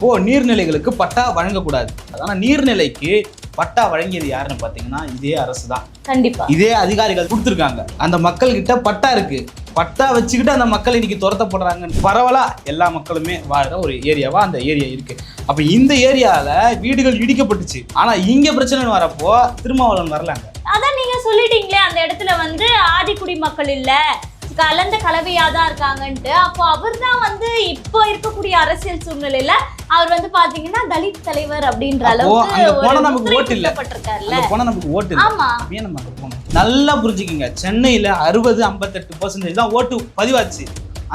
இப்போ நீர்நிலைகளுக்கு பட்டா வழங்கக்கூடாது. ஆனா நீர்நிலைக்கு பட்டா வழங்கியது யாருன்னு பாத்தீங்கன்னா இதே அரசு தான். கண்டிப்பா இதே அதிகாரிகள் கொடுத்துருக்காங்க. அந்த மக்கள் கிட்ட பட்டா இருக்கு. பட்டா வச்சுக்கிட்டு அந்த மக்கள் இன்னைக்கு துரத்தப்படுறாங்க. பரவலா எல்லா மக்களுமே வாழ்ற ஒரு ஏரியாவா அந்த ஏரியா இருக்கு. அப்ப இந்த ஏரியால வீடுகள் இடிக்கப்பட்டுச்சு. ஆனா இங்க பிரச்சனை வரப்போ திருமாவளவன் வரலாங்க. அதான் நீங்க சொல்லிட்டீங்களே, அந்த இடத்துல வந்து ஆதிக்குடி மக்கள் இல்ல, கலந்த கலவையா தான் இருக்காங்கன்ட்டு. அப்போ அவர் தான் வந்து இப்போ இருக்கக்கூடிய அரசியல் சூழ்நிலையில அவர் வந்து பாத்தீங்கன்னா தலித் தலைவர் அப்படின்ற அளவுக்கு நமக்கு ஓட்டு இல்ல. நமக்கு ஓட்டு இல்ல. ஆமா, ஏன் நம்ம அங்க போனோம்? நல்லா புரிஞ்சுக்கிங்க. சென்னையில 60-58% தான் ஓட்டு பதிவாச்சு.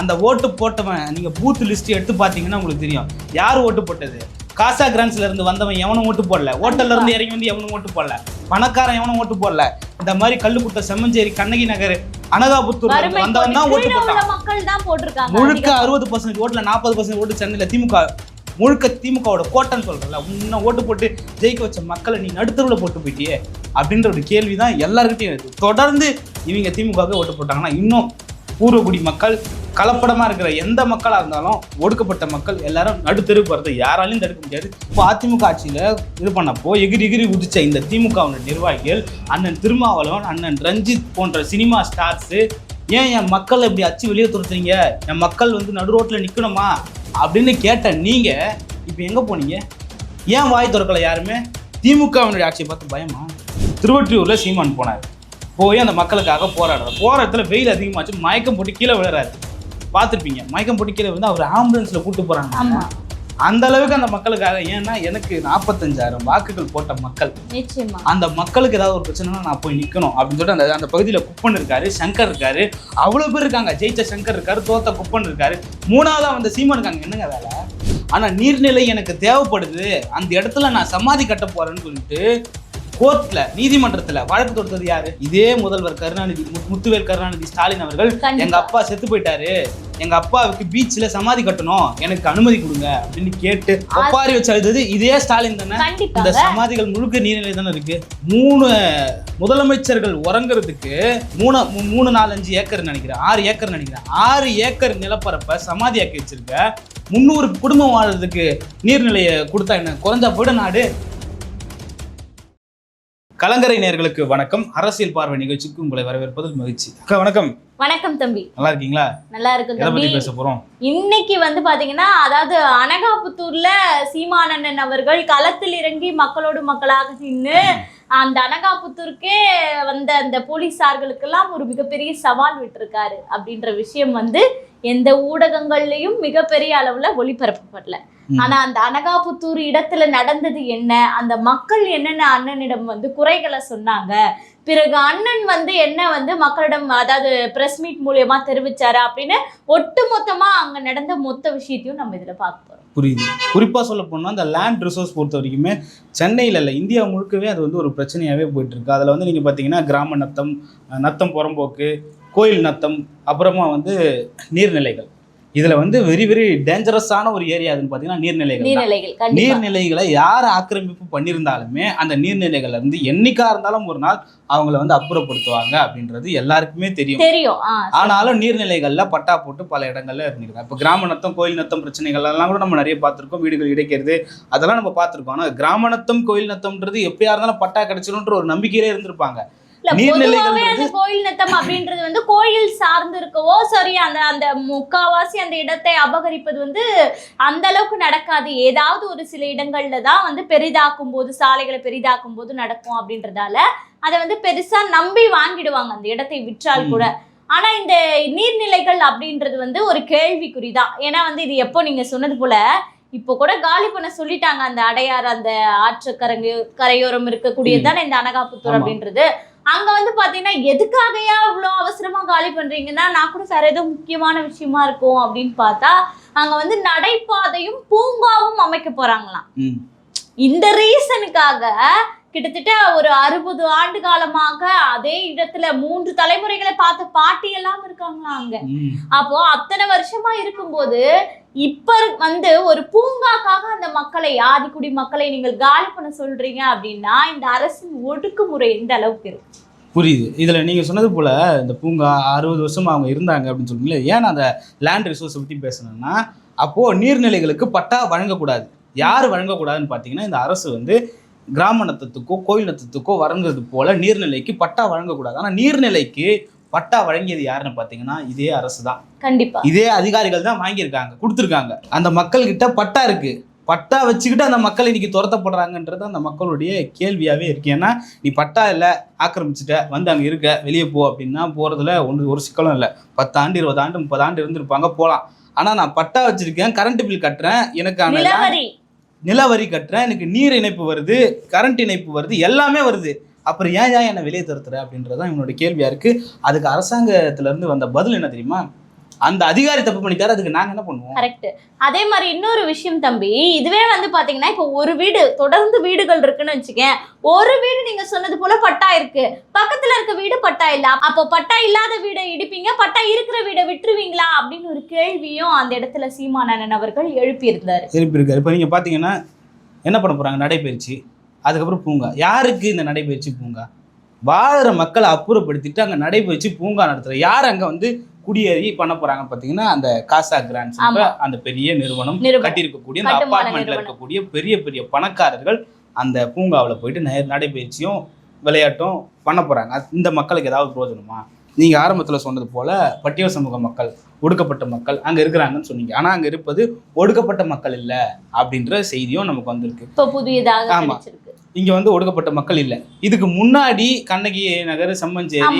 அந்த ஓட்டு போட்டவன் நீங்க பூத் லிஸ்ட் எடுத்து பாத்தீங்கன்னா உங்களுக்கு தெரியும் யார் ஓட்டு போட்டது. காசா கிரான்ஸ்ல இருந்து வந்தவன் எவனும் ஓட்டு போடல. ஹோட்டல்ல இருந்து இறங்கி வந்து எவனும் ஓட்டு போடல. பணக்காரன் எவனும் ஓட்டு போடல. இந்த மாதிரி கல்லுக்குட்டை, செம்மஞ்சேரி, கண்ணகி நகர், அனகாபுத்தூர் வந்தவன் தான் ஓட்டு போட்டான். மக்கள் தான் போட்டிருக்காங்க. முழுக்க 60% ஓட்டுல 40% ஓட்டு சென்னையில திமுக, முழுக்க திமுகவோட கோட்டைன்னு சொல்றல. இன்னும் ஓட்டு போட்டு ஜெயிக்க வச்ச மக்களை நீ நடுத்தருவில் போட்டு போயிட்டியே அப்படின்ற ஒரு கேள்விதான் எல்லாருக்கிட்டையும் இருக்கு. தொடர்ந்து இவங்க திமுகவே ஓட்டு போட்டாங்கன்னா இன்னும் பூர்வகுடி மக்கள், கலப்படமா இருக்கிற எந்த மக்களா இருந்தாலும் ஒடுக்கப்பட்ட மக்கள் எல்லாரும் நடுத்தருக்கு வரது யாராலையும் தடுக்க முடியாது. இப்போ அதிமுக ஆட்சியில இது பண்ணப்போ எகிரி குதிச்ச இந்த திமுகவோட நிர்வாகிகள், அண்ணன் திருமாவளவன், அண்ணன் ரஞ்சித் போன்ற சினிமா ஸ்டார்ஸ், ஏன் என் மக்களை இப்படி அச்சு வெளியே துரத்துறீங்க, என் மக்கள் வந்து நடு ரோட்ல நிக்கணுமா அப்படின்னு கேட்ட நீங்க இப்ப எங்க போனீங்க? ஏன் வாய் திறக்கல யாருமே? திமுகவினுடைய ஆட்சியை பார்த்து பயமா? திருவொற்றியூர்ல சீமான் போனார். போய் அந்த மக்களுக்காக போராடுறாரு. போற இடத்துல வெயில் அதிகமாச்சு, மயக்கம் போட்டு கீழே விழுறாரு. பார்த்துருப்பீங்க. மயக்கம் போட்டு கீழே வந்து அவர் ஆம்புலன்ஸ்ல கூப்பிட்டு போறாங்க. அந்த அளவுக்கு அந்த மக்களுக்காக. ஏன்னா எனக்கு 45,000 வாக்குகள் போட்ட மக்கள், அந்த மக்களுக்கு ஏதாவது ஒரு பிரச்சனைனா நான் போய் நிக்கணும் அப்படின்னு சொல்லிட்டு அந்த பகுதியில குப்பன் இருக்காரு, சங்கர் இருக்காரு, அவ்வளவு பேர் இருக்காங்க. ஜெயிச்ச சங்கர் இருக்காரு, தோத்த குப்பன் இருக்காரு, 3ஆவதா வந்த சீமான் இருக்காங்க. என்னங்க வேலை? ஆனா நீர்நிலை எனக்கு தேவைப்படுது, அந்த இடத்துல நான் சமாதி கட்ட போறேன்னு சொல்லிட்டு கோர்ட்ல, நீதிமன்றத்துல வழக்கு தொடுத்தது யாரு? இதே முதல்வர் கருணாநிதி, முத்துவேல் கருணாநிதி ஸ்டாலின் அவர்கள், எங்க அப்பா செத்து போயிட்டாரு, எங்க அப்பாவுக்கு பீச்ல சமாதி கட்டணும், எனக்கு அனுமதி கொடுங்க அப்படின்னு கேட்டு ஒப்பாரி வச்சு அழுதது இதே ஸ்டாலின் தானே. இந்த சமாதிகள் முழுக்க நீர்நிலை தானே இருக்கு. 3 முதலமைச்சர்கள் உறங்குறதுக்கு 3-4-5 ஏக்கர் நினைக்கிறேன், 6 ஏக்கர் நினைக்கிறேன், 6 ஏக்கர் நிலப்பரப்ப சமாதியாக்கி வச்சிருக்க. 300 குடும்பம் வாழ்றதுக்கு நீர்நிலையை கொடுத்தா என்ன குறைஞ்சா போயிட நாடு? கலங்கரை நேயர்களுக்கு வணக்கம். அரசியல் பார்வை நிகழ்ச்சிக்கு உங்களை வரவேற்பதில் மகிழ்ச்சி. அக்கா வணக்கம். வணக்கம் தம்பி. நல்லா இருக்கீங்களா? நல்லா இருக்கு தம்பி. எதை பத்தி பேச போறோம் இன்னைக்கு வந்து பாத்தீங்கன்னா, அதாவது அனகாபுத்தூர்ல சீமானண்ணன் அவர்கள் களத்தில் இறங்கி மக்களோடு மக்களாக நின்று அந்த அனகாபுத்தூருக்கே வந்த அந்த போலீசார்களுக்கெல்லாம் ஒரு மிகப்பெரிய சவால் விட்டுருக்காரு அப்படின்ற விஷயம் வந்து எந்த ஊடகங்கள்லயும் மிகப்பெரிய அளவுல ஒளிபரப்பப்படல. ஆனா அந்த அனகாபுத்தூர் இடத்துல நடந்தது என்ன, அந்த மக்கள் என்னென்ன அண்ணனிடம் வந்து குறைகளை சொன்னாங்க, பிறகு அண்ணன் வந்து என்ன வந்து மக்களிடம், அதாவது பிரஸ் மீட் மூலியமா தெரிவிச்சாரு அப்படின்னு ஒட்டு மொத்தமா அங்க நடந்த மொத்த விஷயத்தையும் நம்ம இதுல பார்க்க போறோம். புரியுது. குறிப்பா சொல்ல போனா அந்த லேண்ட் ரிசோர்ஸ் பொறுத்த வரைக்குமே சென்னையில இல்ல, இந்தியா முழுக்கவே அது வந்து ஒரு பிரச்சனையாவே போயிட்டு இருக்கு. அதுல வந்து நீங்க பாத்தீங்கன்னா கிராம நத்தம், நத்தம் புறம்போக்கு, கோயில் நத்தம், அப்புறமா வந்து நீர்நிலைகள். இதுல வந்து வெரி வெரி டேஞ்சரஸான ஒரு ஏரியா அதுன்னு பாத்தீங்கன்னா நீர்நிலைகள். நீர்நிலைகளை யார் ஆக்கிரமிப்பு பண்ணியிருந்தாலுமே அந்த நீர்நிலைகள்ல இருந்து என்னைக்கா இருந்தாலும் ஒரு நாள் அவங்கள வந்து அப்புறப்படுத்துவாங்க அப்படின்றது எல்லாருக்குமே தெரியும். ஆனாலும் நீர்நிலைகள்ல பட்டா போட்டு பல இடங்கள்ல இருந்திருக்காங்க. இப்போ கிராம நத்தம், கோயில் நத்தம் பிரச்சனைகள் எல்லாம் கூட நம்ம நிறைய பார்த்திருக்கோம். வீடுகள் இடைக்கிறது அதெல்லாம் நம்ம பார்த்திருக்கோம். ஆனா கிராம நத்தம், கோயில் நத்தம்ன்றது எப்படியா இருந்தாலும் பட்டா கிடைச்சிடும்ன்ற ஒரு நம்பிக்கையிலே இருந்திருப்பாங்க. கோயில் நத்தம் அப்படின்றது வந்து கோயில் சார்ந்து இருக்கவோ சரி, அந்த முக்காவாசி அந்த இடத்தை அபகரிப்பது வந்து அந்த அளவுக்கு நடக்காது. ஏதாவது ஒரு சில இடங்கள்ல தான் வந்து பெரிதாக்கும் போது, சாலைகளை பெரிதாக்கும் போது நடக்கும் அப்படின்றதால அதை வந்து பெருசா நம்பி வாங்கிடுவாங்க அந்த இடத்தை விற்றால் கூட. ஆனா இந்த நீர்நிலைகள் அப்படின்றது வந்து ஒரு கேள்விக்குறிதான். ஏன்னா வந்து இது எப்போ நீங்க சொன்னது போல இப்போ கூட காலி பண்ண சொல்லிட்டாங்க. அந்த அடையாறு, அந்த ஆற்று கரையோரம் இருக்கக்கூடியதுதானே இந்த அனகாபுத்தூர் அப்படின்றது. அங்க வந்து பாத்தீங்கன்னா எதுக்காகயா இவ்வளவு அவசரமா காலி பண்றீங்கன்னா, நான் கூட வேற ஏதோ முக்கியமான விஷயமா இருக்கும் அப்படின்னு பார்த்தா அங்க வந்து நடைபாதையும் பூங்காவும் அமைக்க போறாங்களாம். இந்த ரீசனுக்காக கிட்டத்தட்ட ஒரு 60 ஆண்டு காலமாக அதே இடத்துல 3 தலைமுறைகளை பார்த்த பாட்டி எல்லாம் இருக்காங்களா அங்க. அப்போ அத்தனை வருஷமா இருக்கும்போது இப்ப வந்து ஒரு பூங்காக்காக அந்த மக்களை, ஆதிக்குடி மக்களை நீங்கள் காலி பண்ண சொல்றீங்க அப்படின்னா இந்த அரசின் ஒடுக்குமுறை எந்த அளவுக்கு இருக்கு? புரியுது. இதில் நீங்கள் சொன்னது போல் இந்த பூங்கா 60 வருஷம் அவங்க இருந்தாங்க அப்படின்னு சொல்லுங்களேன். ஏன் அந்த லேண்ட் ரிசோர்ஸை பற்றி பேசணும்னா, அப்போது நீர்நிலைகளுக்கு பட்டா வழங்கக்கூடாது. யார் வழங்கக்கூடாதுன்னு பார்த்தீங்கன்னா, இந்த அரசு வந்து கிராம நத்தத்துக்கோ கோயில் நத்தத்துக்கோ வழங்குறது போல நீர்நிலைக்கு பட்டா வழங்கக்கூடாது. ஆனால் நீர்நிலைக்கு பட்டா வழங்கியது யாருன்னு பார்த்தீங்கன்னா இதே அரசு தான். கண்டிப்பா இதே அதிகாரிகள் தான் வாங்கியிருக்காங்க, கொடுத்துருக்காங்க. அந்த மக்கள்கிட்ட பட்டா இருக்கு. பட்டா வச்சுக்கிட்டு அந்த மக்கள் இன்னைக்கு துரத்தப்படுறாங்கன்றது அந்த மக்களுடைய கேள்வியாகவே இருக்கு. ஏன்னா நீ பட்டா இல்லை, ஆக்கிரமிச்சுட்ட, வந்து அங்கே இருக்க, வெளியே போ அப்படின்னா போகிறதுல ஒரு சிக்கலும் இல்லை. 10 ஆண்டு 20 ஆண்டு 30 ஆண்டு இருந்திருப்பாங்க, போகலாம். ஆனால் நான் பட்டா வச்சிருக்கேன், கரண்ட் பில் கட்டுறேன், எனக்கான நிலவரி கட்டுறேன், எனக்கு நீர் இணைப்பு வருது, கரண்ட் இணைப்பு வருது, எல்லாமே வருது. அப்புறம் ஏன் என்னை வெளியே தருத்துற அப்படின்றதான் இவனோட கேள்வியா இருக்கு. அதுக்கு அரசாங்கத்துல இருந்து வந்த பதில் என்ன தெரியுமா? அந்த அதிகாரி தப்பு பண்ணிட்டாரு, அதுக்கு நாங்க என்ன பண்ணுவோம்? கரெக்ட். அதே மாதிரி இன்னொரு விஷயம் தம்பி, இதுவே வந்து பாத்தீங்கன்னா இப்போ ஒரு வீடு தொடர்ந்து வீடுகள் இருக்குன்னு வச்சுக்கேன். ஒரு வீடு நீங்க சொன்னது போல பட்டா இருக்கு, பக்கத்துல இருக்க வீடு பட்டா இல்ல. அப்போ பட்டா இல்லாத வீடை இடிப்பீங்க, பட்டா இருக்கிற வீடை விட்டுருவீங்களா அப்படின்னு ஒரு கேள்வியும் அந்த இடத்துல சீமானண்ணன் அவர்கள் எழுப்பியிருக்காரு. இப்ப நீங்க பாத்தீங்கன்னா என்ன பண்ண போறாங்க? நடைபயிற்சி, அதுக்கப்புறம் பூங்கா. யாருக்கு இந்த நடைபயிற்சி பூங்கா? வாழ்கிற மக்களை அப்புறப்படுத்திட்டு அங்கே நடைபயிற்சி பூங்கா நடத்துகிற யார் அங்கே வந்து குடியேறி பண்ண போறாங்க பார்த்தீங்கன்னா, அந்த காசா கிராண்ட்ஸ் அந்த பெரிய நிறுவனம் கட்டியிருக்கக்கூடிய அந்த அப்பார்ட்மெண்ட்ல இருக்கக்கூடிய பெரிய பெரிய பணக்காரர்கள் அந்த பூங்காவில் போயிட்டு நடைபயிற்சியும் விளையாட்டும் பண்ண போறாங்க. இந்த மக்களுக்கு ஏதாவது பிரயோஜனமா? நீங்கள் ஆரம்பத்தில் சொன்னது போல பட்டியல் சமூக மக்கள், ஒடுக்கப்பட்ட மக்கள் அங்கே இருக்கிறாங்கன்னு சொன்னீங்க. ஆனால் அங்கே இருப்பது ஒடுக்கப்பட்ட மக்கள் இல்லை அப்படின்ற செய்தியும் நமக்கு வந்திருக்கு. இப்போ புதியதாக இங்க வந்து ஒடுக்கப்பட்ட மக்கள் இல்லை. இதுக்கு முன்னாடி கண்ணகி நகர், செம்மஞ்சேரி,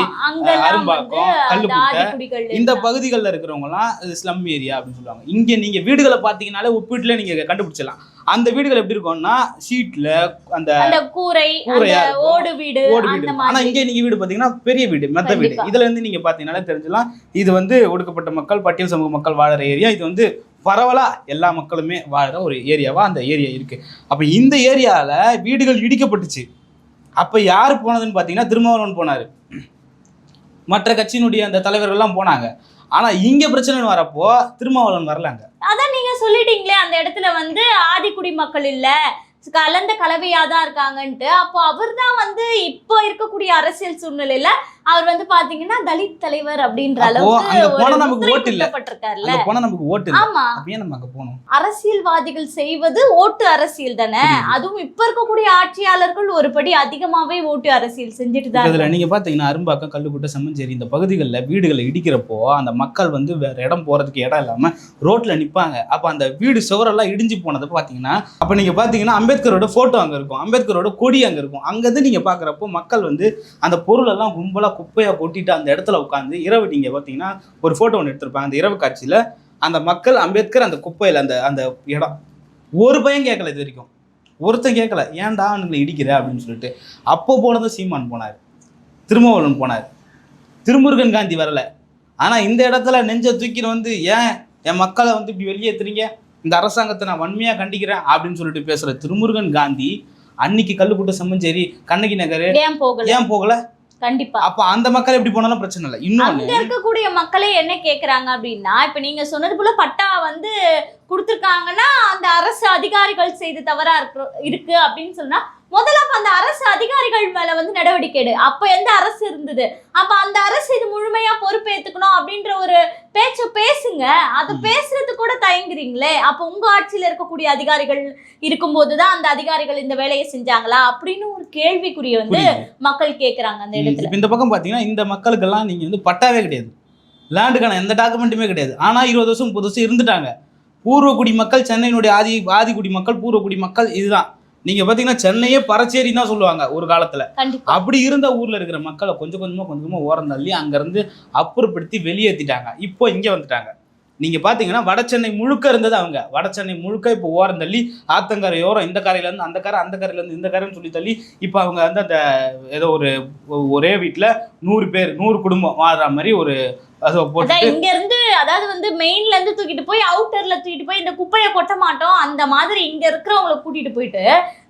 அரும்பாக்கம், கல்லுக்குட்டை இந்த பகுதிகளில் இருக்கிறவங்கலாம் ஸ்லம் ஏரியா அப்படின்னு சொல்லுவாங்க. இங்க நீங்க வீடுகளை பார்த்தீங்கன்னாலே ஒப்பீட்டுல நீங்க கண்டுபிடிச்சலாம். அந்த வீடுகள் எப்படி இருக்கும்னா ஷீட்ல அந்த கூரை, ஓடு வீடு. ஆனா இங்க நீங்க வீடு பாத்தீங்கன்னா பெரிய வீடு, மெத்த வீடு. இதுல இருந்து நீங்க பாத்தீங்கன்னாலே தெரிஞ்சலாம் இது வந்து ஒடுக்கப்பட்ட மக்கள், பட்டியல் சமூக மக்கள் வாழற ஏரியா. இது வந்து பரவலா எல்லா மக்களுமே வாழற ஒரு ஏரியாவா அந்த ஏரியா இருக்கு. அப்ப இந்த ஏரியால வீடுகள் இடிக்கப்பட்டுச்சு. அப்ப யாரு போனதுன்னு பாத்தீங்கன்னா திருமாவளவன் போனாரு, மற்ற கட்சியினுடைய அந்த தலைவர்கள்லாம் போனாங்க. ஆனா இங்க பிரச்சனை வரப்போ திருமாவளவன் வரலாங்க. அதான் நீங்க சொல்லிட்டீங்களே, அந்த இடத்துல வந்து ஆதிக்குடி மக்கள் இல்ல, கலந்த கலவையா தான் இருக்காங்கன்ட்டு. அப்போ அவர் தான் வந்து இப்போ இருக்கக்கூடிய அரசியல் சூழ்நிலையில அவர் வந்து பாத்தீங்கன்னா தலித் தலைவர் அப்படின்ற அளவுக்கு அரசியல்வாதிகள் செய்வது ஓட்டு அரசியல் தானே. அதுவும் இப்ப இருக்கக்கூடிய ஆட்சியாளர்கள் ஒரு படி அதிகமாவே ஓட்டு அரசியல் செஞ்சுட்டு தான். நீங்க பாத்தீங்கன்னா அரும்பாக்கம், கல்லுக்குட்டை, செம்மஞ்சேரி இந்த பகுதிகளில் வீடுகளை இடிக்கிறப்போ அந்த மக்கள் வந்து வேற இடம் போறதுக்கு இடம் இல்லாம ரோட்ல நிப்பாங்க. அப்ப அந்த வீடு சுவரெல்லாம் இடிஞ்சு போனதை பாத்தீங்கன்னா, அப்ப நீங்க பாத்தீங்கன்னா அம்பேத்கரோட போட்டோ அங்க இருக்கும், அம்பேத்கரோட கொடி அங்க இருக்கும். அங்கிருந்து நீங்க பாக்குறப்போ மக்கள் வந்து அந்த பொருள் எல்லாம் கும்பலா குப்பையா கொட்டிட்டு அந்த இடத்துல உட்காந்து இரவு நீங்க பாத்தீங்கன்னா ஒரு போட்டோ ஒன்று எடுத்திருப்பாங்க. அந்த இரவு காட்சியில அந்த மக்கள், அம்பேத்கர், அந்த குப்பையில அந்த அந்த இடம் ஒரு பையன் கேட்கல, இது வரைக்கும் ஒருத்தன் கேட்கல ஏன்டா அவனுங்களை இடிக்கிற அப்படின்னு சொல்லிட்டு. அப்போ போனதும் சீமான் போனார், திருமாவளவன் போனார், திருமுருகன் காந்தி வரல. ஆனா இந்த இடத்துல நெஞ்ச தூக்கிட்டு வந்து ஏன் என் மக்களை வந்து இப்படி வெளியேற்றுறீங்க, இந்த அரசாங்கத்தை நான் வன்மையா கண்டிக்கிறேன் அப்படின்னு சொல்லிட்டு பேசுற திருமுருகன் காந்தி அன்னைக்கு கல்லுக்குட்டை, செம்மஞ்சேரி, கண்ணகி நகர் ஏன் போகல? கண்டிப்பா. அப்ப அந்த மக்கள் எப்படி போனாலும் பிரச்சனை இல்லை. இன்னொன்னு இருக்கக்கூடிய மக்களே என்ன கேக்குறாங்க அப்படின்னா, இப்ப நீங்க சொன்னது போல பட்டா வந்து கொடுத்துருக்காங்கன்னா அந்த அரசு அதிகாரிகள் செய்து தவறா இருக்கு அப்படின்னு சொன்னா முதல்ல அப்ப அந்த அரசு அதிகாரிகள் மேல வந்து நடவடிக்கை எடு. அப்ப எந்த அரசு இருந்தது? அப்ப அந்த அரசு இது முழுமையா பொறுப்பேற்றுக்கணும் அப்படின்ற ஒரு பேச்சு பேசுங்க. அது பேசுறது கூட தயங்குறீங்களே. அப்ப உங்க ஆட்சியில இருக்கக்கூடிய அதிகாரிகள் இருக்கும்போதுதான் அந்த அதிகாரிகள் இந்த வேலையை செஞ்சாங்களா அப்படின்னு ஒரு கேள்விக்குரிய வந்து மக்கள் கேட்கறாங்க அந்த இடத்துல. இந்த பக்கம் பாத்தீங்கன்னா இந்த மக்களுக்கெல்லாம் நீங்க வந்து பட்டாவே கிடையாது, லேண்டுக்கான எந்த டாக்குமெண்ட்டுமே கிடையாது. ஆனா 20 வருஷம் 30 வருஷம் இருந்துட்டாங்க. பூர்வகுடி மக்கள், சென்னையினுடைய ஆதிக்குடி மக்கள், பூர்வகுடி மக்கள் இதுதான். நீங்க பாத்தீங்கன்னா சென்னையே பறச்சேரி தான் சொல்லுவாங்க ஒரு காலத்துல. அப்படி இருந்த ஊர்ல இருக்கிற மக்களை கொஞ்சம் கொஞ்சமா ஓரம் தள்ளி அங்க இருந்து அப்புறப்படுத்தி வெளியேற்றிட்டாங்க. இப்போ இங்க வந்துட்டாங்க. நீங்க பாத்தீங்கன்னா வட சென்னை முழுக்க இருந்தது அவங்க. வட சென்னை முழுக்க இப்போ ஓரம் தள்ளி ஆத்தங்கரையோரம் இந்த கரையில இருந்து அந்த கரை, அந்த கரையில இருந்து இந்த கரைன்னு சொல்லி தள்ளி இப்போ அவங்க வந்து அந்த ஏதோ ஒரே வீட்டுல 100 பேர் 100 குடும்பம் வாழ்ற மாதிரி ஒரு இங்க இருந்து, அதாவது வந்து மெயின்ல இருந்து தூக்கிட்டு போய் அவுட்டர்ல தூக்கிட்டு போய் இந்த குப்பையை கொட்ட மாட்டோம் அந்த மாதிரி இங்க இருக்கிறவங்களை கூட்டிட்டு போயிட்டு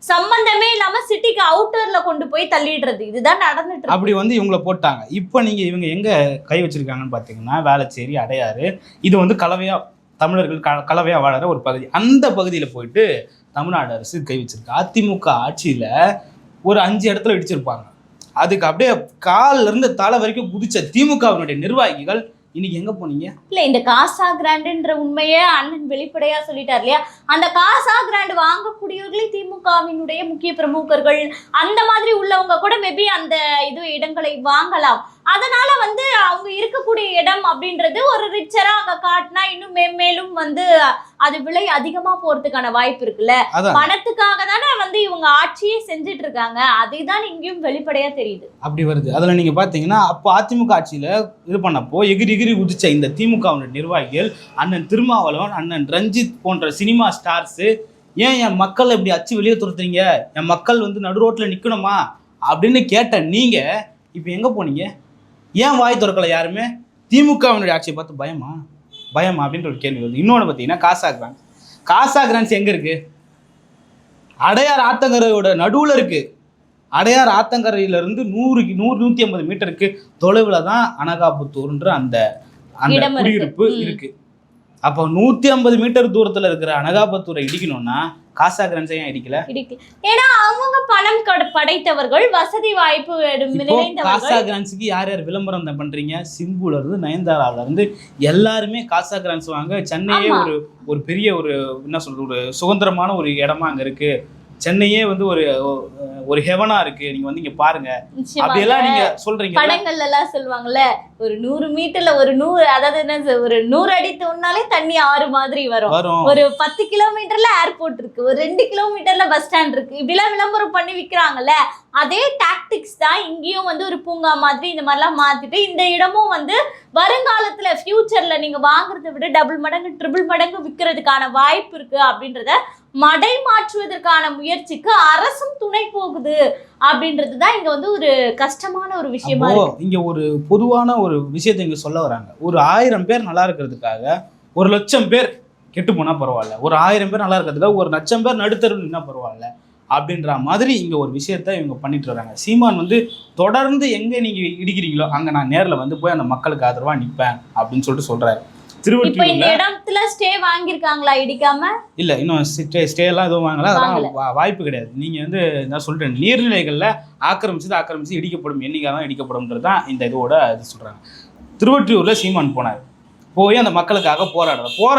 சம்பந்தமே இல்லாம சிட்டிக்கு அவுட்டர்ல கொண்டு போய் தள்ளிடுறது, இதுதான் நடந்துட்டு. அப்படி வந்து இவங்களை போட்டாங்க. இப்போ நீங்க இவங்க எங்க கை வச்சிருக்காங்கன்னு பாத்தீங்கன்னா வேளச்சேரி, அடையாறு, இது வந்து கலவையா தமிழர்கள் கலவையா வாழற ஒரு பகுதி. அந்த பகுதியில போயிட்டு தமிழ்நாடு அரசு கை வச்சிருக்கு. அதிமுக ஆட்சியில ஒரு 5 இடத்துல இடிச்சிருப்பாங்க. அதுக்கு அப்படியே காலில் இருந்து தலை வரைக்கும் குதிச்ச திமுகவினுடைய நிர்வாகிகள் இன்னைக்கு எங்க போனீங்க? இல்ல இந்த காசா கிராண்டுன்ற உண்மையே அண்ணன் வெளிப்படையா சொல்லிட்டார் இல்லையா? அந்த காசா கிராண்ட் வாங்கக்கூடியவர்களே திமுகவினுடைய முக்கிய பிரமுகர்கள் அந்த மாதிரி உள்ளவங்க கூட மேபி அந்த இடங்களை வாங்கலாம். அதனால வந்து அவங்க இருக்கக்கூடிய இடம் அப்படின்றது ஒரு ரிச்சரா அங்க காட்டினா இன்னும் மேலும் வந்து அது விலை அதிகமா போறதுக்கான வாய்ப்பு இருக்குல்ல. பணத்துக்காக தானே வந்து இவங்க ஆட்சியே செஞ்சுட்டு இருக்காங்க. அதுதான் இங்கேயும் வெளிப்படையா தெரியுது. அப்படி வருது. அதுல நீங்க பாத்தீங்கன்னா அப்போ அதிமுக ஆட்சியில இது பண்ணப்போ எகிரி குதிச்ச இந்த திமுக நிர்வாகிகள் அண்ணன் திருமாவளவன், அண்ணன் ரஞ்சித் போன்ற சினிமா ஸ்டார்ஸ் ஏன் என் மக்கள் இப்படி அச்சு வெளியே துரத்துறீங்க, என் மக்கள் வந்து நடு ரோட்ல நிக்கணுமா அப்படின்னு கேட்ட நீங்க இப்ப எங்க போனீங்க? ஏன் வாய் திறக்கல யாருமே? திமுகவினுடைய ஆட்சியை பார்த்து பயமா அப்படின்ற ஒரு கேள்வி வருது. இன்னொன்று பார்த்தீங்கன்னா காசா கிராண்ட்ஸ் எங்கே இருக்குது? அடையார் ஆத்தங்கரையோட நடுவில் இருக்குது. அடையார் ஆத்தங்கரையிலேருந்து 100-150 மீட்டருக்கு தொலைவில் தான் அனகாபுத்தூர்ன்ற அந்த குடியிருப்பு இருக்குது. அப்போ 150 மீட்டர் தூரத்தில் இருக்கிற அனகாபுத்தூரை இடிக்கணும்னா காசா கிராண்ட்ஸை ஏன் இடிக்கல? ஏன்னா அவங்க பணம் படைத்தவர்கள், வசதி வாய்ப்பு நிறைந்தவர்கள். காசா கிராண்ட்ஸுக்கு யார் விளம்பரம் பண்றீங்க? சிம்புல இருந்து நயன்தாரால இருந்து எல்லாருமே காசா கிராண்ட்ஸ் வாங்க. சென்னையே ஒரு பெரிய ஒரு என்ன சொல்றது, ஒரு சுதந்திரமான ஒரு இடமா அங்க இருக்கு. சென்னையே வந்து ஒரு ஹெவனா இருக்கு, நீங்க வந்து இங்க பாருங்க அப்படியெல்லாம் நீங்க சொல்றீங்க. படங்கள்ல எல்லாம் சொல்லுவாங்கல்ல, ஒரு 100 மீட்டர்ல ஒரு 100, அதாவது என்ன, ஒரு 100 அடி தோண்டினாலே தண்ணி 6 மாதிரி வரும். ஒரு 10 கிலோமீட்டர்ல ஏர்போர்ட் இருக்கு, ஒரு 2 கிலோமீட்டர்ல பஸ் ஸ்டாண்ட் இருக்கு, இப்படிலாம் விளம்பரம் பண்ணி விற்கிறாங்கல்ல. அதே டாக்டிக்ஸ் தான் இங்கேயும் வந்து ஒரு பூங்கா மாதிரி இந்த மாதிரிலாம் மாத்திட்டு இந்த இடமும் வந்து வருங்காலத்துல ஃபியூச்சர்ல நீங்க வாங்குறதை விட டபுள் மடங்கு ட்ரிபிள் மடங்கு விற்கிறதுக்கான வாய்ப்பு இருக்கு அப்படின்றத மடை மாற்றுவதற்கான முயற்சிக்கு அரசும் துணை போகுது அப்படின்றது தான் இங்க வந்து ஒரு கஷ்டமான ஒரு விஷயமா இருக்கு. இங்க ஒரு பொதுவான ஒரு விஷயத்தை இங்க சொல்ல வராங்க. ஒரு 1000 பேர் நல்லா இருக்கிறதுக்காக 1,00,000 பேர் கெட்டு போனா பரவாயில்ல, ஒரு 1000 பேர் நல்லா இருக்கிறதுக்காக 1,00,000 பேர் நடுத்தருன்னு என்ன பரவாயில்ல அப்படின்ற மாதிரி இங்க ஒரு விஷயத்த இவங்க பண்ணிட்டு வராங்க. சீமான் வந்து தொடர்ந்து எங்க நீங்க இடிக்கிறீங்களோ அங்க நான் நேர்ல வந்து போய் அந்த மக்களுக்கு ஆதரவா நிப்பேன் அப்படின்னு சொல்றாரு. இப்ப இந்த இடத்துல ஸ்டே வாங்கிருக்காங்களா இடிக்காம? இல்ல, இன்னும் ஸ்டே எல்லாம் எதுவும் வாங்கல. அதெல்லாம் வாய்ப்பு கிடையாது. நீங்க வந்து நான் சொல்றேன், நீர்நிலைகள்ல ஆக்கிரமிச்சு இடிக்கப்படும், எண்ணிக்கைதான் இடிக்கப்படும்ன்றது தான் இந்த இதோட இது சொல்றாங்க. திருவொற்றியூர்ல சீமான் போனார், போய் அந்த மக்களுக்காக போற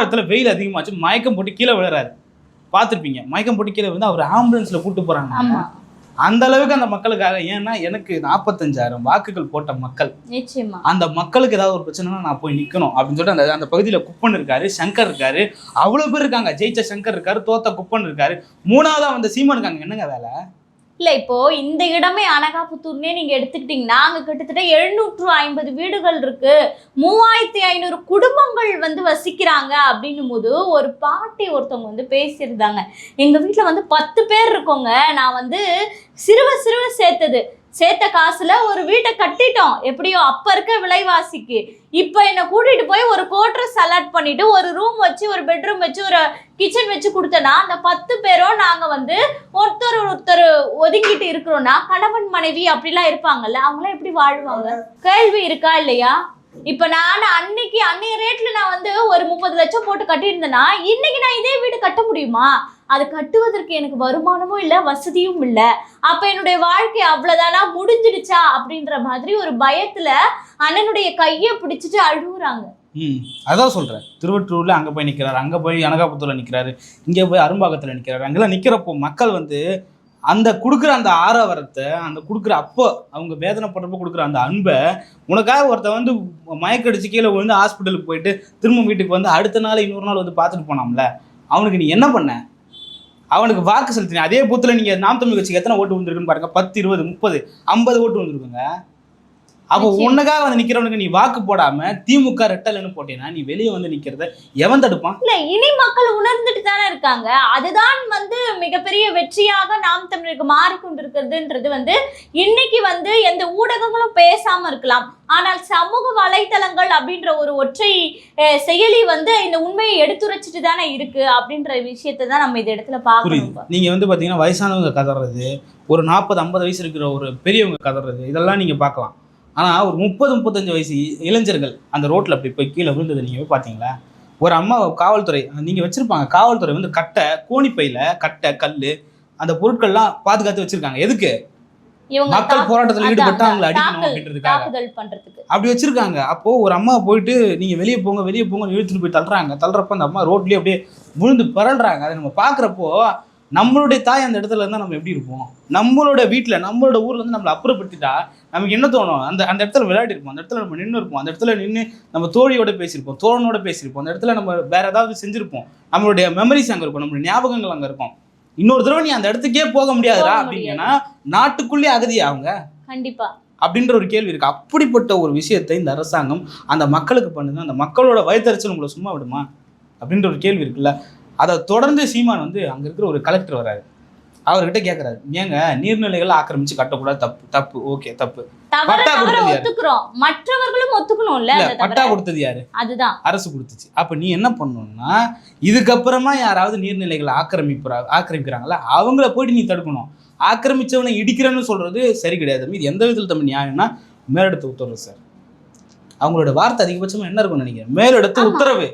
இடத்துல வெயில் அதிகமாச்சு, மயக்கம் போட்டு கீழே விழுறாரு. பார்த்துருப்பீங்க, மயக்கம் போட்டு கீழே வந்து அவர் ஆம்புலன்ஸ்ல கூட்டு போறாங்க. அந்த அளவுக்கு அந்த மக்களுக்காக. ஏன்னா எனக்கு 45,000 வாக்குகள் போட்ட மக்கள், அந்த மக்களுக்கு ஏதாவது ஒரு பிரச்சனைனா நான் போய் நிக்கணும் அப்படின்னு சொல்லிட்டு அந்த பகுதியில குப்பன் இருக்காரு, சங்கர் இருக்காரு, அவ்வளவு பேர் இருக்காங்க. ஜெயிச்ச சங்கர் இருக்காரு, தோத்த குப்பன் இருக்காரு, 3வதா வந்த சீமான் இருக்காங்க. என்னங்க வேலை? இல்ல, இப்போ இந்த இடமே அனகாபுத்தூர்னே நீங்க எடுத்துக்கிட்டீங்கன்னா அங்க கிட்டத்தட்ட 750 வீடுகள் இருக்கு, 3500 குடும்பங்கள் வந்து வசிக்கிறாங்க அப்படின்னும் போது ஒரு பாட்டி ஒருத்தவங்க வந்து பேசியிருந்தாங்க. எங்க வீட்டுல வந்து 10 பேர் இருக்கோங்க, நான் வந்து சிறுவ சேர்த்த காசுல ஒரு வீட்டை கட்டிட்டோம், எப்படியோ அப்ப இருக்க விலைவாசிக்கு. இப்ப என்ன கூட்டிட்டு போய் ஒரு கோட்ரஸ் அலாட் பண்ணிட்டு ஒரு ரூம் வச்சு, ஒரு பெட்ரூம் வச்சு, ஒரு கிச்சன் வச்சு கொடுத்தனா அந்த 10 பேரும் நாங்க வந்து ஒருத்தர் ஒதுங்கிட்டு இருக்கிறோம்னா கணவன் மனைவி அப்படிலாம் இருப்பாங்கல்ல, அவங்களாம் எப்படி வாழ்வாங்க? கேள்வி இருக்கா இல்லையா? இப்ப நான் அன்னைய ரேட்ல நான் வந்து ஒரு 30 லட்சம் போட்டு கட்டியிருந்தேன்னா இன்னைக்கு நான் இதே வீடு கட்ட முடியுமா? அது கட்டுவதற்கு எனக்கு வருமானமும் இல்லை, வசதியும் இல்லை. அப்ப என்னுடைய வாழ்க்கை அவ்வளவுதானா, முடிஞ்சிடுச்சா அப்படின்ற மாதிரி ஒரு பயத்துல அண்ணனுடைய கையை பிடிச்சிட்டு அழுகுறாங்க. அதான் சொல்றேன். திருவொற்றியூர்ல அங்க போய் நிக்கிறாரு, அங்க போய் அனகாபுத்தூர்ல நிக்கிறாரு, இங்க போய் அரும்பாக்கத்துல நிக்கிறாரு. அங்கெல்லாம் நிக்கிறப்போ மக்கள் வந்து அந்த கொடுக்குற அந்த ஆரவாரத்தை, அந்த கொடுக்குற அப்போ அவங்க வேதனைப்படுறப்போ கொடுக்குற அந்த அன்பை, உனக்காக ஒருத்தர் வந்து மயக்கடிச்சு கீழே விழுந்து ஹாஸ்பிட்டலுக்கு போயிட்டு திரும்ப வீட்டுக்கு வந்து அடுத்த நாள் இன்னொரு நாள் வந்து பார்த்துட்டு போனாம்ல, அவனுக்கு நீ என்ன பண்ண? அவனுக்கு வாக்கு செலுத்தின. அதே பூத்துல நீங்க நாம் தமிழ் கட்சிக்கு எத்தனை ஓட்டு வந்துருக்குன்னு பாருங்க. 10, 20, 30, 50 ஓட்டு வந்துருக்குங்க. அப்போ உன்னுக்காக வந்து நிக்கிறவனுக்கு நீ வாக்கு போடாம திமுக ரெட்டலன்னு போட்டேன்னா நீ வெளியே வந்து நிக்கிறத எவன் தடுப்பான்? இல்ல, இனி மக்கள் உணர்ந்துட்டு தானே இருக்காங்க. அதுதான் வந்து மிகப்பெரிய வெற்றியாக நாம் தமிழருக்கு மாறிக்கொண்டிருக்கிறதுன்றது வந்து இன்னைக்கு வந்து எந்த ஊடகங்களும் பேசாம இருக்கலாம், ஆனால் சமூக வலைத்தளங்கள் அப்படின்ற ஒரு ஒற்றை செயலி வந்து இந்த உண்மையை எடுத்துரைச்சிட்டு தானே இருக்கு அப்படின்ற விஷயத்தை தான் நம்ம இந்த இடத்துல பார்க்கணும். நீங்க வந்து பாத்தீங்கன்னா வயசானவங்க கதறது, ஒரு 40-50 வயசு இருக்கிற ஒரு பெரியவங்க கதறது, இதெல்லாம் நீங்க பார்க்கலாம். ஆனால் ஒரு 30-35 வயசு இளைஞர்கள் அந்த ரோட்டில் அப்படி போய் கீழே விழுந்தது நீங்கள் போய் பார்த்தீங்களா? ஒரு அம்மா காவல்துறை நீங்கள் வச்சுருப்பாங்க, காவல்துறை வந்து கட்டை, கோணிப்பையில் கட்டை, கல், அந்த பொருட்கள்லாம் பாதுகாத்து வச்சுருக்காங்க. எதுக்கு? மக்கள் போராட்டத்தில் ஈடுபட்டு அவங்களை அடிக்கணும் அப்படின்றதுக்காக தாக்குதல் பண்றதுக்கு அப்படி வச்சிருக்காங்க. அப்போ ஒரு அம்மா போயிட்டு நீங்க வெளியே போங்க இழுத்துட்டு போய் தள்ளுறப்ப அந்த அம்மா ரோட்லயே அப்படியே விழுந்து பரல்றாங்க. அதை நம்ம பாக்குறப்போ நம்மளுடைய தாய் அந்த இடத்துல இருந்தா நம்ம எப்படி இருப்போம்? நம்மளோட வீட்டுல நம்மளோட ஊர்ல இருந்து நம்மளை அப்புறப்படுத்திட்டா நமக்கு என்ன தோணும்? அந்த இடத்துல விளையாடி இருப்போம், அந்த இடத்துல நம்ம நின்று இருப்போம், அந்த இடத்துல நின்று நம்ம தோழியோட பேசியிருப்போம், தோழனோட பேசியிருப்போம், அந்த இடத்துல நம்ம வேற ஏதாவது செஞ்சிருப்போம், நம்மளுடைய மெமரிஸ் அங்க இருக்கும், நம்மளுடைய ஞாபகங்கள் அங்க இருக்கும். இன்னொரு தடவை நீ அந்த இடத்துக்கே போக முடியாதுடா அப்படிங்கன்னா நாட்டுக்குள்ளே அகதியா அவங்க கண்டிப்பா அப்படின்ற ஒரு கேள்வி இருக்கு. அப்படிப்பட்ட ஒரு விஷயத்தை இந்த அரசாங்கம் அந்த மக்களுக்கு பண்ணுது. அந்த மக்களோட வயத்தறிச்சல் உங்களை சும்மா விடுமா அப்படின்ற ஒரு கேள்வி இருக்குல்ல. அதை தொடர்ந்து சீமான் வந்து அங்க இருக்கிற ஒரு கலெக்டர் வராரு, அவர்கிட்ட கேட்கறாரு, ஏங்க நீர்நிலைகளை ஆக்கிரமிச்சு கட்டக்கூடாது, தப்பு ஓகே தப்பு, பட்டா கொடுத்தது யாரு? மற்றவர்களும் ஒத்துக்கணும்ல. பட்டா கொடுத்தது யாரு? அதுதான் அரசு கொடுத்துச்சு. அப்ப நீ என்ன பண்ணணும்னா இதுக்கப்புறமா யாராவது நீர்நிலைகளை ஆக்கிரமிக்கிறாங்களா அவங்கள போயிட்டு நீ தடுக்கணும். ஆக்கிரமிச்சவனை இடிக்கிறேன்னு சொல்றது சரி கிடையாது. இது எந்த விதத்தில் தமிழ் நியாயம்னா மேலிடத்து உத்தரவு சார். அவங்களோட வார்த்தை அதிகபட்சமா என்ன இருக்கும்னு நினைக்கிறேன், மேலிடத்து உத்தரவு.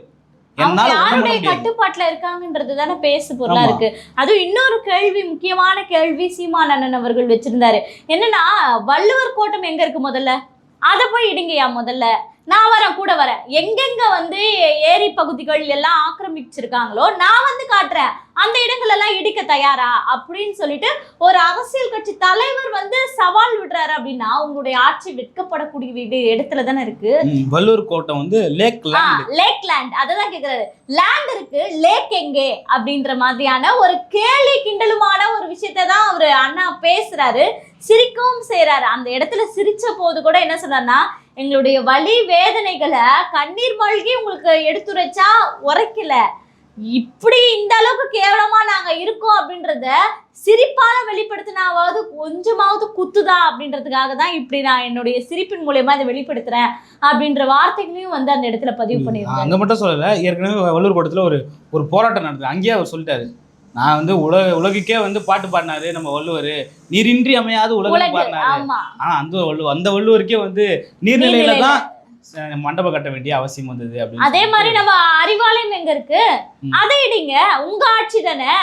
யாருடைய கட்டுப்பாட்டுல இருக்காங்கன்றது தானே பேசு பொருளா இருக்கு. அதுவும் இன்னொரு கேள்வி, முக்கியமான கேள்வி சீமான் அண்ணன் அவர்கள் வச்சிருந்தாரு. என்னன்னா வள்ளுவர் கோட்டம் எங்க இருக்கு முதல்ல, அதை போய் இடுங்கயா முதல்ல, நான் வரேன் கூட வரேன். எங்கெங்க வந்து ஏரி பகுதிகள் எல்லாம் ஆக்கிரமிச்சிருக்காங்களோ நான் வந்து காட்டுறேன், அந்த இடங்கள் எல்லாம் இடிக்க தயாரா அப்படின்னு சொல்லிட்டு ஒரு அரசியல் கட்சி தலைவர் வந்து சவால் விடுறாரு. அப்படின்னா உங்களுடைய ஆட்சி வெட்கப்படக்கூடிய இடத்துல தானே இருக்கு. வள்ளூர் கோட்டம் வந்து லேக் லேண்ட், அததான் கேக்குறாரு. லேண்ட் இருக்கு, லேக் எங்கே அப்படின்ற மாதிரியான ஒரு கேலி கிண்டலுமான ஒரு விஷயத்தை தான் அவரு அண்ணா பேசுறாரு. சிரிக்கவும் செய்யறாரு. அந்த இடத்துல சிரிச்ச போது கூட என்ன சொல்றாருன்னா, எங்களுடைய வலி வேதனைகளை கண்ணீர் மல்கி உங்களுக்கு எடுத்துரைச்சா உரைக்கல, இப்படி இந்த அளவுக்கு கேவலமா நாங்க இருக்கோம் அப்படின்றத சிரிப்பால வெளிப்படுத்தினாவது கொஞ்சமாவது குத்துதா அப்படின்றதுக்காக தான் இப்படி நான் என்னுடைய சிரிப்பின் மூலமா இதை வெளிப்படுத்துறேன் அப்படின்ற வார்த்தைகளையும் வந்து அந்த இடத்துல பதிவு பண்ணிருக்கேன். அங்க மட்டும் சொல்லல, ஏற்கனவே வள்ளூர் கோட்டத்துல ஒரு போராட்டம் நடந்தது. அங்கேயே அவர் சொல்லிட்டாரு, நான் வந்து உலகுக்கே வந்து பாட்டு பாடினாரு நம்ம வள்ளுவர், நீரின்றி அமையாது உலகம் பாடினாரு. ஆனா அந்த வள்ளுவருக்கே வந்து நீர்நிலையில தான் மண்டபம் கட்ட வேண்டிய அவசியம் வந்தது. அப்படின்னு அதே மாதிரி நம்ம அறிவாலயம் எங்க இருக்கு, அதை இடிங்க, உங்க ஆட்சி தானே,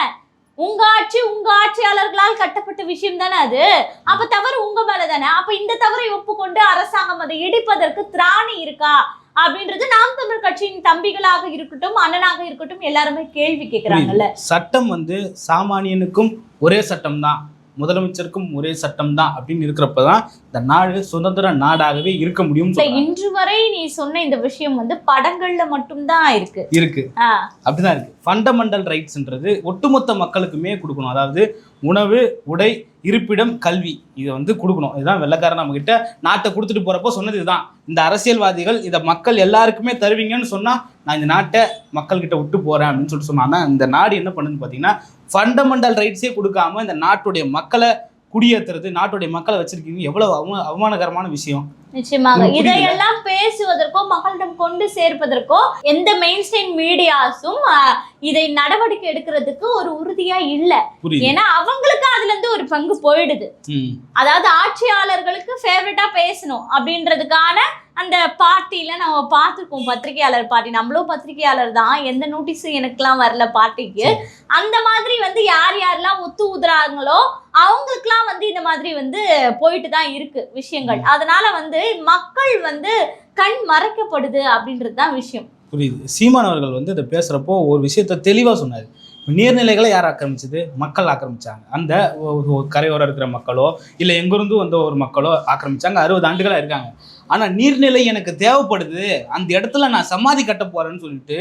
உங்க ஆட்சி உங்க ஆட்சியாளர்களால் கட்டப்பட்ட விஷயம் தானே அது. அப்ப தவறு உங்க மேல தானே. அப்ப இந்த தவறை ஒப்புக்கொண்டு அரசாங்கம் அதை இடிப்பதற்கு திராணி இருக்கா அப்படின்றது நாம் தமிழ் கட்சியின் தம்பிகளாக இருக்கட்டும், அண்ணனாக இருக்கட்டும், எல்லாருமே கேள்வி கேட்கிறாங்கல்ல. சட்டம் வந்து சாமானியனுக்கும் ஒரே சட்டம் தான், முதலமைச்சருக்கும் ஒரே சட்டம் தான் அப்படின்னு இருக்கிறப்பதான் இந்த நாடு சுதந்திர நாடாகவே இருக்க முடியும். இன்று வரை நீ சொன்ன இந்த விஷயம் வந்து படங்கள்ல மட்டும்தான் இருக்கு அப்படிதான் இருக்கு. ஃபண்டமெண்டல் ரைட்ஸ்ன்றது ஒட்டுமொத்த மக்களுக்குமே கொடுக்கணும். அதாவது உணவு, உடை, இருப்பிடம், கல்வி, இதை வந்து கொடுக்கணும். இதுதான் வெள்ளைக்காரன் நம்ம கிட்ட நாட்டை கொடுத்துட்டு போறப்போ சொன்னது இதுதான். இந்த அரசியல்வாதிகள் இதை மக்கள் எல்லாருக்குமே தருவீங்கன்னு சொன்னா நான் இந்த நாட்டை மக்கள் கிட்ட விட்டு போறேன் அப்படின்னு சொல்லிட்டு சொன்னா இந்த நாடு என்ன பண்ணுதுன்னு பாத்தீங்கன்னா ஃபண்டமெண்டல் ரைட்ஸே கொடுக்காம இந்த நாட்டுடைய மக்களை குடியேற்றுறது, நாட்டுடைய மக்களை வச்சிருக்கீங்க, எவ்வளவு அவமானகரமான விஷயம். நிச்சயமாக இதையெல்லாம் பேசுவதற்கோ மக்களிடம் கொண்டு சேர்ப்பதற்கோ எந்த மெயின் ஸ்ட்ரீம் மீடியாஸும் இதை நடவடிக்கை எடுக்கிறதுக்கு ஒரு உறுதியா இல்ல. ஏன்னா அவங்களுக்கு அதுல இருந்து ஒரு பங்கு போயிடுது. அதாவது ஆட்சியாளர்களுக்கு ஃபேவரட்டா பேசணும் அப்படின்றதுக்கான அந்த பார்ட்டியில நம்ம பார்த்துருக்கோம், பத்திரிகையாளர் பார்ட்டி. நம்மளும் பத்திரிகையாளர் தான், எந்த நோட்டீஸும் எனக்குலாம் வரல பார்ட்டிக்கு. அந்த மாதிரி வந்து யார் யாரெல்லாம் ஒத்து ஊதுறாங்களோ அவங்களுக்குலாம் வந்து இந்த மாதிரி வந்து போயிட்டு தான் இருக்கு விஷயங்கள். அதனால வந்து மக்கள் வந்து கண் மறைக்கப்படுது அப்படின்றது தான் விஷயம். புரியுது. சீமான் அவர்கள் வந்து இதை பேசுறப்போ ஒரு விஷயத்த தெளிவா சொன்னாரு. நீர்நிலைகளை யார் ஆக்கிரமிச்சது? மக்கள் ஆக்கிரமிச்சாங்க. அந்த கரையோரம் இருக்கிற மக்களோ இல்லை எங்கிருந்து வந்த ஒரு மக்களோ ஆக்கிரமிச்சாங்க. 60 ஆண்டுகளா இருக்காங்க. ஆனா நீர்நிலை எனக்கு தேவைப்படுது, அந்த இடத்துல நான் சமாதி கட்ட போறேன்னு சொல்லிட்டு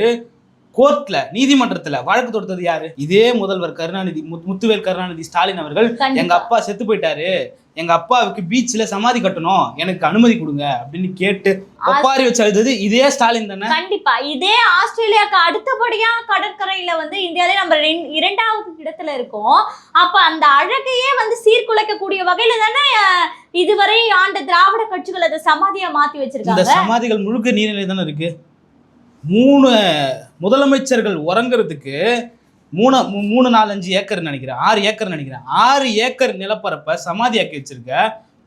கோர்ட்ல, நீதிமன்றத்துல வழக்கு தொடுத்தது யாரு? இதே முதல்வர் கருணாநிதி, முத்துவேல் கருணாநிதி ஸ்டாலின் அவர்கள், எங்க அப்பா செத்து போயிட்டாரு, எங்க அப்பாவுக்கு பீச்ல சமாதி கட்டணும், எனக்கு அனுமதி கொடுங்க அப்படின்னு கேட்டு ஒப்பாரி வச்சு அழுதது இதே ஸ்டாலின் தானே. கண்டிப்பா. இதே ஆஸ்திரேலியாவுக்கு அடுத்தபடியா கடற்கரையில வந்து இந்தியாவிலே நம்ம 2வது இடத்துல இருக்கோம். அப்ப அந்த அழகையே வந்து சீர்குலைக்கக்கூடிய வகையில தானே இதுவரை ஆண்ட திராவிட கட்சிகள் அதை சமாதியா மாத்தி வச்சிருக்காங்க. இந்த சமாதிகள் முழுக்க நீர்நிலை தானே இருக்கு. 3 முதலமைச்சர்கள் உறங்குறதுக்கு 3, 4, 5 ஏக்கர் நினைக்கிறேன், 6 ஏக்கர் நினைக்கிறேன், 6 ஏக்கர் நிலப்பரப்பை சமாதியாக்கி வச்சிருக்க.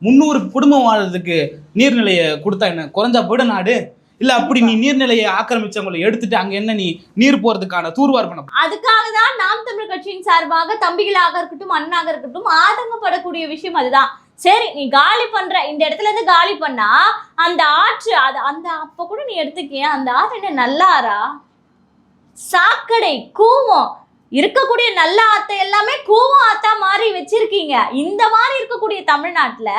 300 குடும்பம் வாழ்றதுக்கு நீர்நிலையை கொடுத்தா என்ன குறைஞ்சா போயிட நாடு? இல்ல அப்படி நீ நீர்நிலையை ஆக்கிரமிச்சவங்களை எடுத்துட்டு அங்க என்ன நீ நீர் போறதுக்கான தூர்வார் பண்ண? அதுக்காக தான் நாம் தமிழ் கட்சியின் சார்பாக தம்பிகளாக இருக்கட்டும், அண்ணாக இருக்கட்டும், ஆதங்கப்படக்கூடிய விஷயம் அதுதான். சரி நீ காலி பண்ற, இந்த இடத்துல இருந்து காலி பண்ணா அந்த ஆற்று அந்த அப்ப கூட நீ எடுத்துக்கிய, அந்த ஆறு என்ன நல்லாரா? சாக்கடை, கூவம், இருக்கக்கூடிய நல்ல ஆத்தை எல்லாமே கூவம் ஆத்தா மாதிரி வச்சிருக்கீங்க. இந்த மாதிரி இருக்கக்கூடிய தமிழ்நாட்டுல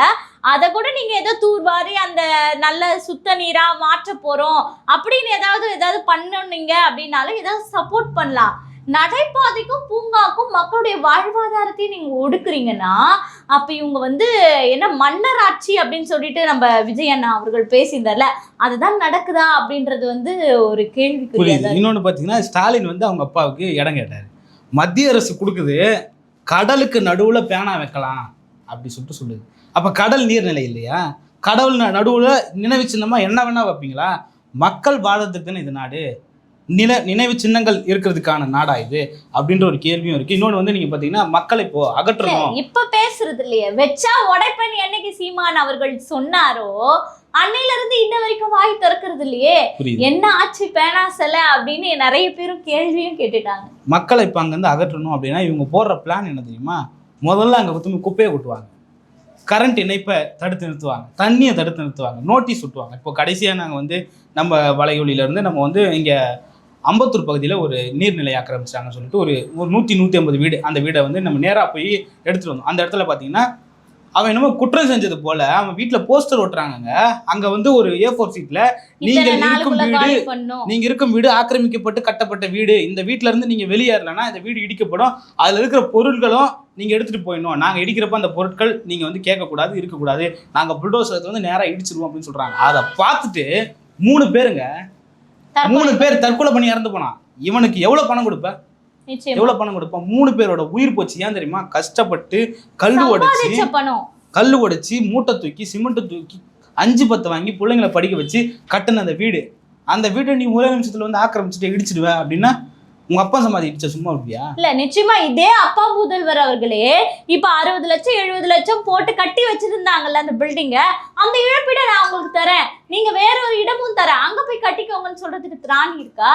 அதை கூட நீங்க ஏதோ தூர்வாரி அந்த நல்ல சுத்த நீரா மாற்ற போறோம் அப்படின்னு ஏதாவது பண்ணீங்க அப்படின்னாலும் ஏதாவது சப்போர்ட் பண்ணலாம். நடைபாதைக்கும் பூங்காக்கும் மக்களுடைய வாழ்வாதாரத்தையும் நீங்க ஒடுக்குறீங்கன்னா அப்ப இவங்க என்ன மன்னர் ஆட்சி அப்படின்னு சொல்லிட்டு நம்ம விஜய் அண்ணா அவர்கள் பேசியிருந்தார்ல, அதுதான் நடக்குதா அப்படின்றது ஒரு கேள்விக்குரிய. இன்னொன்னு பாத்தீங்கன்னா, ஸ்டாலின் அவங்க அப்பாவுக்கு இடம் கேட்டாரு. மத்திய அரசு கொடுக்குது, கடலுக்கு நடுவுல பேனா வைக்கலாம் அப்படி சொல்லுது. அப்ப கடல் நீர்நிலை இல்லையா? கடவுள் நடுவுல நினைவு சின்னமா என்ன வேணா வைப்பீங்களா? மக்கள் வாழறதுக்குன்னு இது நாடு, நினைவு சின்னங்கள் இருக்கிறதுக்கான நாடா இது அப்படின்ற ஒரு கேள்வியும் இருக்கு. இன்னொன்று நீங்க பாத்தீங்கன்னா, மக்களை இப்போ அகற்றணும். இப்ப பேசுறது இல்லையே, வச்சா உடைப்பன் என்னைக்கு சீமான் அவர்கள் சொன்னாரோ அன்னையில இருந்து இன்ன வரைக்கும் வாய் திறக்கிறது இல்லையே. என்ன ஆச்சு பேனா செல அப்படின்னு நிறைய பேரும் கேள்வியும் கேட்டுட்டாங்க. மக்களை இப்ப அங்கிருந்து அகற்றணும் அப்படின்னா இவங்க போடுற பிளான் என்ன தெரியுமா? முதல்ல அங்க குப்பையை கொட்டுவாங்க, கரண்ட் இணைப்பை தடுத்து நிறுத்துவாங்க, தண்ணியை தடுத்து நிறுத்துவாங்க, நோட்டீஸ் விட்டுவாங்க. இப்போ கடைசியாக நாங்கள் நம்ம வளைகுலியிலேருந்து நம்ம இங்கே அம்பத்தூர் பகுதியில் ஒரு நீர்நிலை ஆக்கிரமிச்சாங்கன்னு சொல்லிட்டு ஒரு 100-150 வீடு, அந்த வீடை நம்ம நேராக போய் எடுத்துகிட்டு வந்தோம். அந்த இடத்துல பார்த்தீங்கன்னா அவன் என்னமோ குற்றம் செஞ்சது போல அவன் வீட்டில் போஸ்டர் ஓட்டுறாங்க. அங்கே ஒரு A4 சீட்டில் நீங்க இருக்கும் வீடு ஆக்கிரமிக்கப்பட்டு கட்டப்பட்ட வீடு, இந்த வீட்டுல இருந்து நீங்க வெளியேறலன்னா இந்த வீடு இடிக்கப்படும், அதுல இருக்கிற பொருட்களும் நீங்க எடுத்துட்டு போயிடணும், நாங்க இடிக்கிறப்ப அந்த பொருட்கள் நீங்க கேட்கக்கூடாது, இருக்கக்கூடாது, நாங்க புல்டோசர் நேரா இடிச்சிருவோம் அப்படின்னு சொல்றாங்க. அதை பார்த்துட்டு 3 பேர் தற்கொலை பண்ணி இறந்து போனான். இவனுக்கு எவ்வளவு பணம் கொடுப்ப? எவ்வளவு பணம் கொடுப்பான்? 3 பேரோட உயிர் போச்சு. ஏன் தெரியுமா? கஷ்டப்பட்டு கல்லு உடைச்சி மூட்டை தூக்கி சிமெண்ட் தூக்கி 5-10 வாங்கி பிள்ளைங்களை படிக்க வச்சு கட்டின அந்த வீட்டை நீ ஒரே நிமிஷத்துல ஆக்கிரமிச்சுட்டு இடிச்சிடுவேன் அப்படின்னா உங்க அப்பா சமாதி இடிச்ச சும்மா இருப்பியா? இல்ல, நிச்சயமா இதே அப்பா முதல்வர் அவர்களே இப்ப 60 லட்சம் 70 லட்சம் போட்டு கட்டி வச்சிருந்தாங்கல்ல அந்த பில்டிங்க, அந்த இழப்பீடை நான் உங்களுக்கு தரேன், நீங்க வேற ஒரு இடமும் தரேன், அங்க போய் கட்டிக்கோங்கன்னு சொல்றதுக்கு திராணி இருக்கா?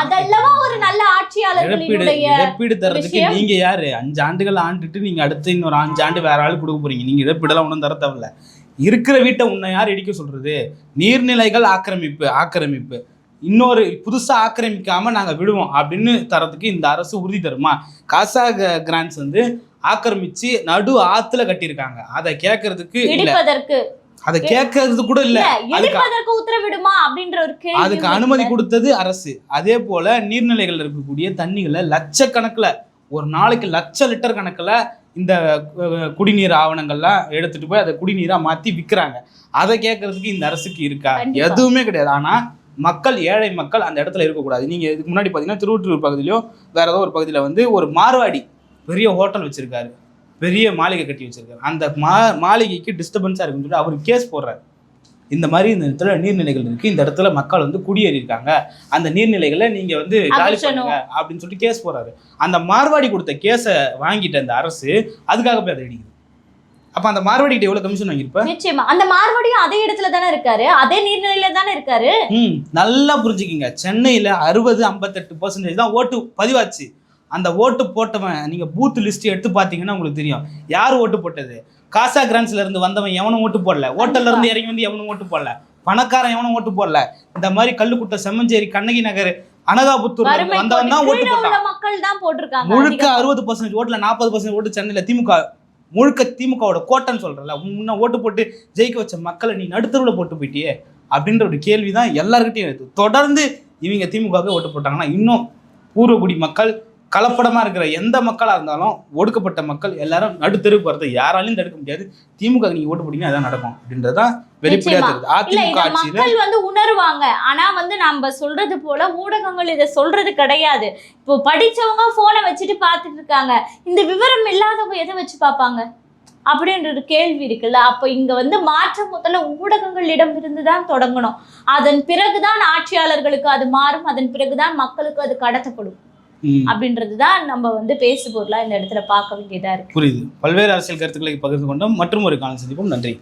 அதெல்லாம் ஒரு நல்ல ஆட்சியாளர்களுடைய இழப்பீடு தரதுக்கு நீங்க யாரு? 5 ஆண்டுகள் ஆண்டுட்டு நீங்க அடுத்து இன்னொரு 5 ஆண்டு வேற ஆளு கொடுக்க போறீங்க. நீங்க இழப்பீடெல்லாம் ஒன்றும் தர தேவையில்ல. இருக்கிற வீட்டை உன்னை யார் இடிக்க சொல்றது? நீர்நிலைகள் ஆக்கிரமிப்பு இன்னொரு புதுசா ஆக்கிரமிக்காம நாங்க விடுவோம் அப்படின்னு தரதுக்கு இந்த அரசு உறுதி தருமா? காசா கிராண்ட்ஸ் ஆக்கிரமிச்சு நடு ஆத்துல கட்டியிருக்காங்க. அதை கேட்கறதுக்கு அதை கேட்கறது கூட இல்ல, உத்தரவிடுமா அப்படின்ற ஒரு கேள்வி. அதுக்கு அனுமதி கொடுத்தது அரசு. அதே போல நீர்நிலைகள் இருக்கக்கூடிய தண்ணிகளை லட்சக்கணக்குல, ஒரு நாளைக்கு லட்ச லிட்டர் கணக்குல இந்த குடிநீர் ஆவணங்கள்லாம் எடுத்துட்டு போய் அதை குடிநீரா மாத்தி விற்கிறாங்க. அதை கேட்கறதுக்கு இந்த அரசுக்கு இருக்கா? எதுவுமே கிடையாது. ஆனா மக்கள், ஏழை மக்கள் அந்த இடத்துல இருக்கக்கூடாது. நீங்க இதுக்கு முன்னாடி பாத்தீங்கன்னா திருவொற்றியூர் பகுதியிலோ வேற ஏதோ ஒரு பகுதியில ஒரு மார்வாடி பெரிய ஹோட்டல் வச்சிருக்காரு, பெரிய மாளிகை கட்டி வச்சிருக்காரு. அந்த மாளிகைக்கு டிஸ்டர்பன்ஸா இருக்குன்னு சொல்லிட்டு அவர் கேஸ் போடுறாரு. இந்த மாதிரி இந்த இடத்துல நீர்நிலைகள் இருக்கு, இந்த இடத்துல மக்கள் குடியேறி இருக்காங்க, அந்த நீர்நிலைகளை நீங்க காலி பண்ணுங்க அப்படின்னு சொல்லிட்டு கேஸ் போடுறாரு. அந்த மார்வாடி கொடுத்த கேஸை வாங்கிட்ட அந்த அரசு அதுக்காக போய் அதை அடிக்குது. அப்ப அந்த மார்வாடி கிட்ட எவ்வளவு கமிஷன் வாங்கிருப்ப? நிச்சயமா அந்த மார்வாடியும் அதே இடத்துல தானே இருக்காரு, அதே நீர்நிலையில தானே இருக்காரு. நல்லா புரிஞ்சுக்கிங்க. சென்னையில 60-58% தான் ஓட்டு பதிவாச்சு. அந்த ஓட்டு போட்டவன் நீங்க பூத் லிஸ்ட் எடுத்து பாத்தீங்கன்னா உங்களுக்கு தெரியும் யார் ஓட்டு போட்டது. காசா கிராண்ட்ஸ்ல இருந்து வந்தவன் எவனும் ஓட்டு போடல, ஹோட்டல்ல இருந்து இறங்கி எவனும் ஓட்டு போடல, பணக்காரன் எவனும் ஓட்டு போடல. இந்த மாதிரி கல்லுக்குட்டை, செம்மஞ்சேரி, கண்ணகி நகர், அனகாபுத்தூர் வந்தவன் தான் ஓட்டு போட்டான். மக்கள் தான் போட்டிருக்காங்க. முழுக்க 60% ஓட்டுல 40% ஓட்டு சென்னையில முழுக்க திமுகவோட கோட்டைன்னு சொல்றல, முன்ன ஓட்டு போட்டு ஜெயிக்க வச்ச மக்களை நீ நடுத்தருவில் போட்டு போயிட்டியே அப்படின்ற ஒரு கேள்விதான் எல்லாருக்கிட்டையும் இருக்கு. தொடர்ந்து இவங்க திமுகவே ஓட்டு போட்டாங்கன்னா இன்னும் பூர்வகுடி மக்கள், கலப்படமா இருக்கிற எந்த மக்களா இருந்தாலும், ஒடுக்கப்பட்ட மக்கள் எல்லாரும் நடுத்தருக்கு வரதை யாராலையும் தடுக்க முடியாது. திமுக நீங்க ஓட்டு போட்டீங்கன்னா அதான் நடக்கும் அப்படின்றதான் வெளிப்படையா தெரியுது. அதிமுக மக்கள் உணர்வாங்க. ஆனா நம்ம சொல்றது போல ஊடகங்கள் இதை சொல்றது கிடையாது. இப்போ படிச்சவங்க போனை வச்சுட்டு பாத்துட்டு இருக்காங்க, இந்த விவரம் இல்லாதவங்க எதை வச்சு பார்ப்பாங்க அப்படின்ற ஒரு கேள்வி இருக்குல்ல. அப்ப இங்க மாற்றம் முதல்ல ஊடகங்களிடம் இருந்துதான் தொடங்கணும். அதன் பிறகுதான் ஆட்சியாளர்களுக்கு அது மாறும், அதன் பிறகுதான் மக்களுக்கு அது கடத்தப்படும் அப்படின்றதுதான் நம்ம பேசு பொருளா இந்த இடத்துல பார்க்க வேண்டியதா இருக்கு. புரியுது. பல்வேறு அரசியல் கருத்துக்களை பகிர்ந்து கொண்டோம். மற்றும் ஒரு காலம் சந்திப்போம். நன்றி.